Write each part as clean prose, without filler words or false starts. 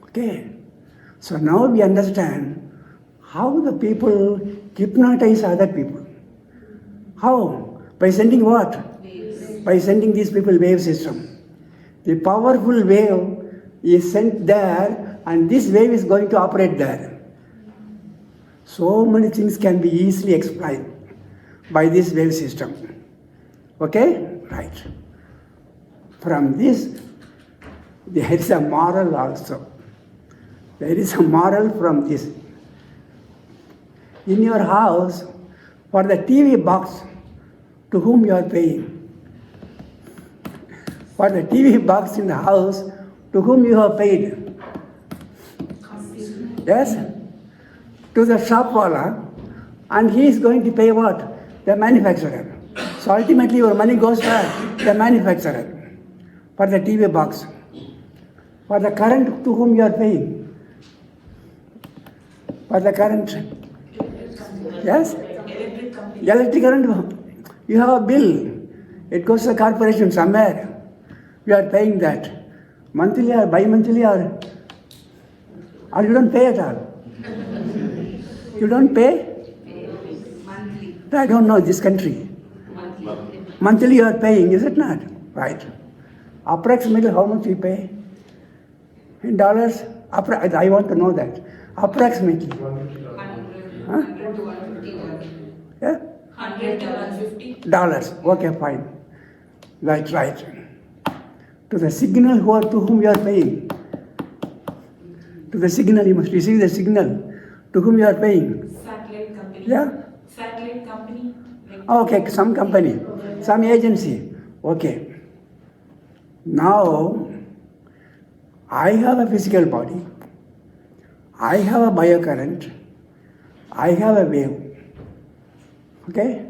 Okay. So now we understand how the people hypnotize other people. How? By sending what? Waves. By sending these people wave system. The powerful wave is sent there and this wave is going to operate there. So many things can be easily explained by this wave system. Okay? Right. From this, there is a moral also. There is a moral from this. In your house, for the TV box, to whom you are paying? For the TV box in the house, to whom you have paid? Yes? To the shopwala, and he is going to pay what? The manufacturer. So ultimately your money goes to the manufacturer for the TV box. For the current, to whom you are paying? For the current. Yes? Electric current. You have a bill. It goes to the corporation somewhere. You are paying that. Monthly or bi-monthly or you don't pay at all. You don't pay? Monthly. I don't know this country. Monthly you are paying, is it not? Right. Approximately how much you pay? In dollars? I want to know that. Approximately. Huh? $100 to $150. Yeah? $100 to $150. Okay, fine. Right. To the signal to whom you are paying. To the signal, you must receive the signal. To whom you are paying. Satellite company. Yeah? Satellite company. Okay, some company, some agency. Okay. Now, I have a physical body. I have a biocurrent. I have a wave. Okay?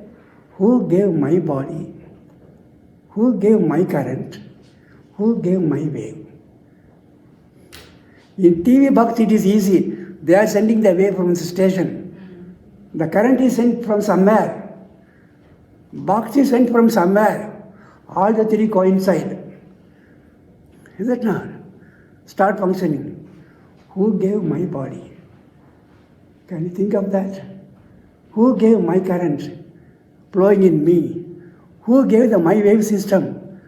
Who gave my body? Who gave my current? Who gave my wave? In TV box it is easy. They are sending the wave from the station. The current is sent from somewhere. Box is sent from somewhere. All the three coincide. Is it not? Start functioning. Who gave my body? Can you think of that? Who gave my current flowing in me? Who gave my wave system?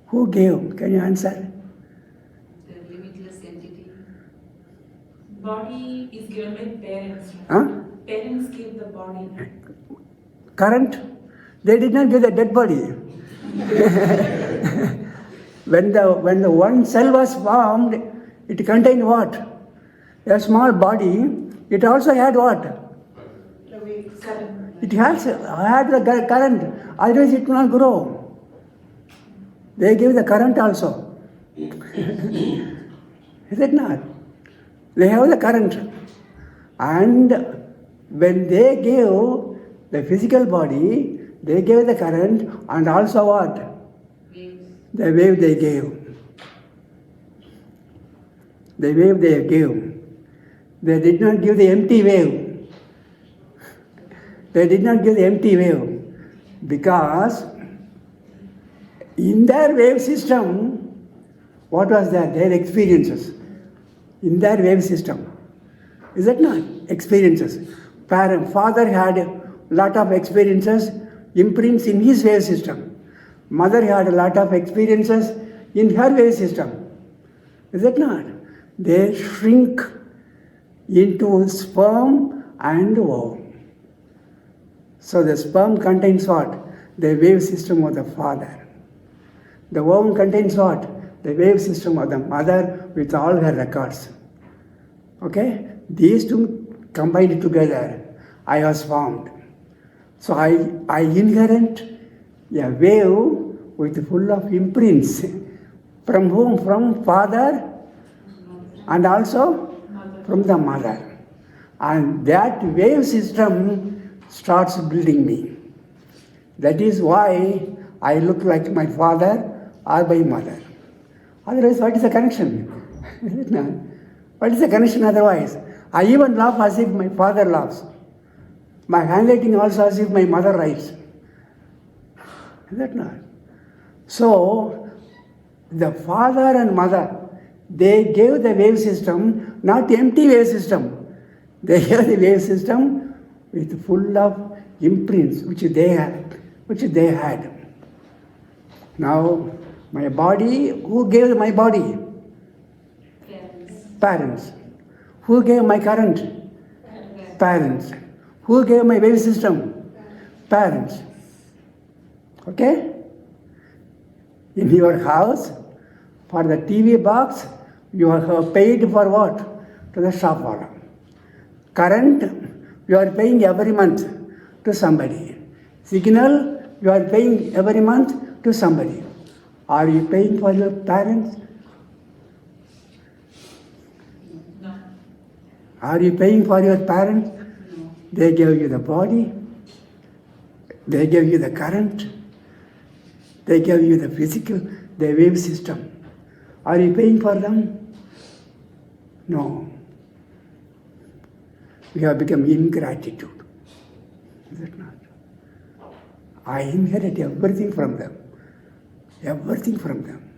Who gave? Can you answer? The limitless entity. Body is given by parents. Huh? Parents give the body. Current? They did not give the dead body. When the one cell was formed, it contained what? A small body. It also had what? Current. It had the current. Otherwise it will not grow. They give the current also. Is it not? They have the current. And when they gave the physical body, they gave the current and also what? Waves. The wave they gave. The wave they gave. They did not give the empty wave. They did not give the empty wave because in their wave system, what was that? Their experiences. In their wave system. Is that not? Experiences. Father had a lot of experiences, imprints in his wave system. Mother had a lot of experiences in her wave system. Is that not? They shrink into sperm and ovum. So the sperm contains what? The wave system of the father. The ovum contains what? The wave system of the mother with all her records. Okay? These two combined together, I was formed. So I inherit a wave with full of imprints. From whom? From father and also from the mother. And that wave system starts building me. That is why I look like my father or my mother. Otherwise, what is the connection? What is the connection otherwise? I even laugh as if my father laughs. My handwriting also as if my mother writes. Is that not? So, the father and mother They gave the wave system, not empty wave system. They gave the wave system with full of imprints which they had. Now, my body, who gave my body? Parents. Parents. Who gave my current? Parents. Who gave my wave system? Parents. Okay? In your house, for the TV box, you have paid for what? To the shopwallah. Current, you are paying every month to somebody. Signal, you are paying every month to somebody. Are you paying for your parents? No. Are you paying for your parents? No. They gave you the body. They gave you the current. They gave you the physical, the wave system. Are you paying for them? No. We have become ingratitude. Is it not? I inherit everything from them. Everything from them.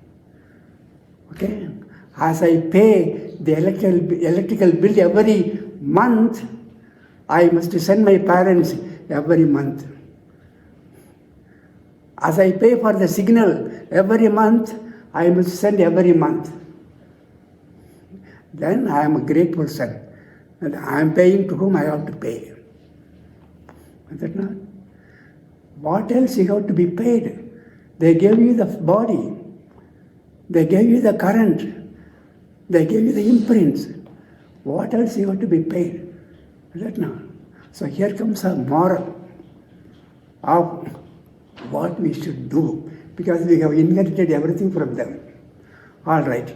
Okay? As I pay the electrical bill every month, I must send my parents every month. As I pay for the signal every month, I must send every month. Then I am a great person. And I am paying to whom I have to pay. Is that not? What else you have to be paid? They gave you the body. They gave you the current. They gave you the imprints. What else you have to be paid? Is that not? So here comes a moral of what we should do, because we have inherited everything from them. All right.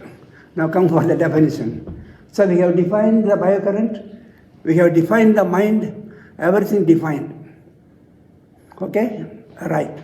Now come for the definition. So we have defined the biocurrent, we have defined the mind, everything defined. Okay? Right.